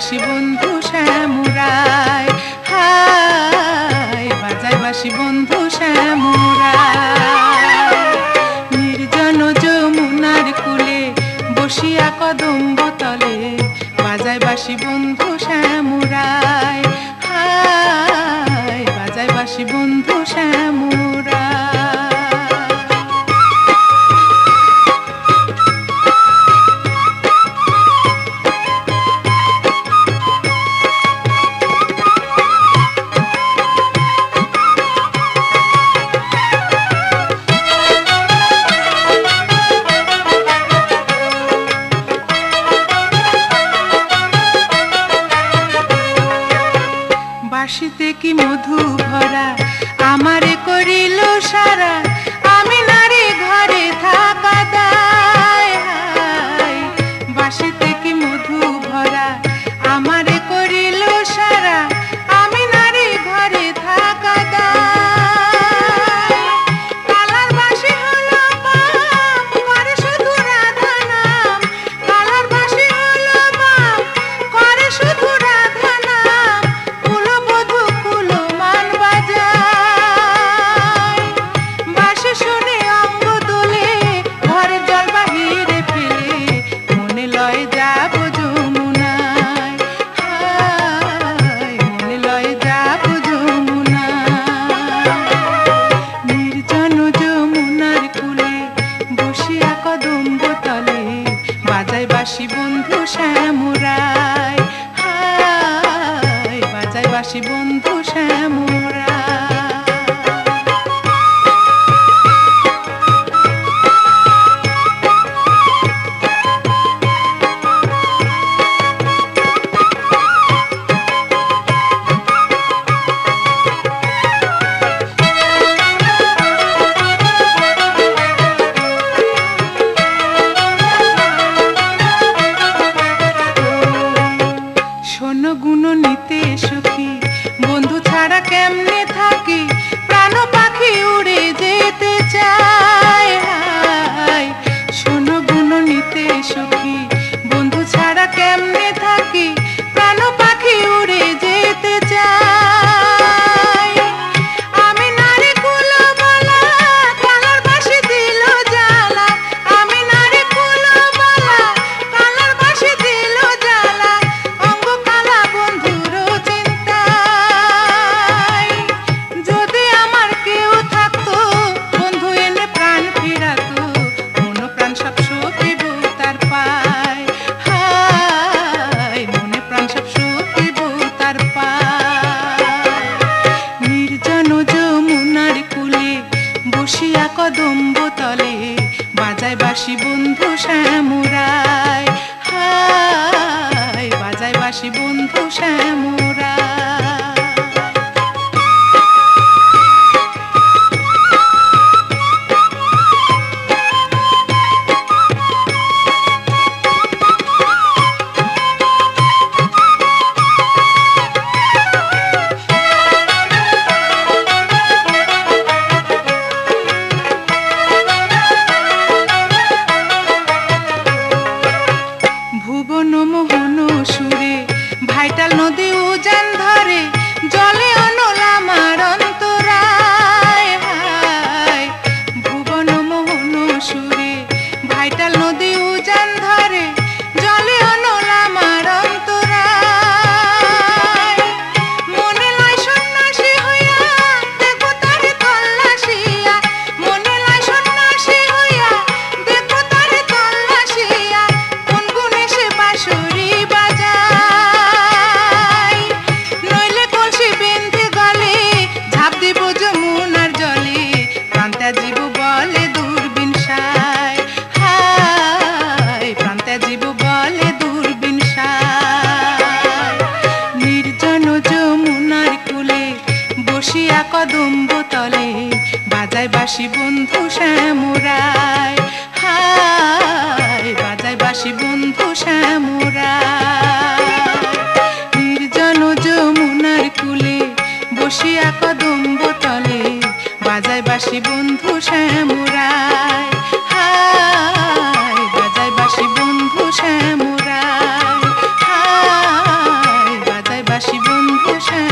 বাঁশি বন্ধু শ্যামরায়, হায় বাজায় বাঁশি বন্ধু শ্যামরায়। নির্জন যমুনার কূলে বসিয়া কদম্ব তলে বাজায় বাঁশি বন্ধু শ্যামরায়, হায় বাজায় বাঁশি বন্ধু শ্যামরায়। বাঁশিতে কি মধু ভরা আমারে করিল সারা, আমি নারী ঘরে থাকা দায়, হায় বাঁশিতে কি মধু ভরা আমারে করিল সারা, আমি নারী ঘরে থাকা দায়। কালার বাঁশি হলো বাপ করে শুধু রাধা নাম, কালার বাঁশি হলো বাপ করে শুধু রাধা নাম, কুলবধূ কুলমান বাজায়। বাঁশি শুনে অঙ্গ দোলে ঘরের জল বাহিরে ফেলে, মনে লয় যাব যমুনায়, হায় মনে লয় যাব যমুনায়। নির্জন যমুনার কূলে বসিয়া কদম্ব তলে বাজায় বাঁশি বন্ধু শ্যামরায়, হায় বাজায় বাঁশি বন্ধু শ্যামরায়। শোনো গুণ নিতে সখী বন্ধু ছাড়া কেমনে থাকি, প্রাণ পাখি উড়ে যেতে চায়, হায় শোনো গুণ নিতে সখী বন্ধু ছাড়া কেমনে থাকি, প্রাণ পাখি উড়ে যেতে চায়। আমি নারী কুলবালা কালার বাঁশি দিল জ্বালা, আমি নারী কুলবালা কালার বাঁশি দিল জ্বালা, অঙ্গ কালা বন্ধুর চিন্তায়। যদি আমার কেউ থাকতো বন্ধু এনে প্রাণ ফিরাতো, মন প্রাণ সব সকিব তার পায়, হায় মনে প্রাণ সব সকিব তার পায়। নির্জন যমুনার কূলে বসিয়া কদম্ব তলে বাজায় বাঁশি বন্ধু শ্যামরায়, হায় বাজায় বাঁশি বন্ধু শ্যামরায়। ভুবন মোহন সুরে ভাইটাল নদী উজান ধরে, জলে অনল আমার অন্তরায়, হায় ভুবন মোহন সুরে ভাইটাল নদী উজান ধরে, জলে অনল আমার অন্তরায়। মনে লয় সন্ন্যাসী হইয়া দেখো তারে তল্লাশিয়া, মনে লয় সন্ন্যাসী হইয়া দেখো তারে তল্লাশিয়া, কোন গুণে সে বাঁশরি বাজায়। নইলে কলসি বেঁধে গলে ঝাঁপ দিব যমুনার জলে, প্রান্তা জীব বলে দূরবীন সায়, হায় প্রান্তা জীব বলে দূরবীন সায়। নির্জন যমুনার কূলে বসিয়া কদম্ব তলে বাজায় বাঁশি বন্ধু শ্যামরায়, হায় বাজায় বাঁশি বন্ধু শ্যামরায়। নির্জন যমুনার কূলে বসিয়া কদম্ব তলে বাজায় বাঁশি বন্ধু শ্যামরায়, হায় বাজায় বাঁশি বন্ধু শ্যামরায়, হায় বন্ধু শ্যাম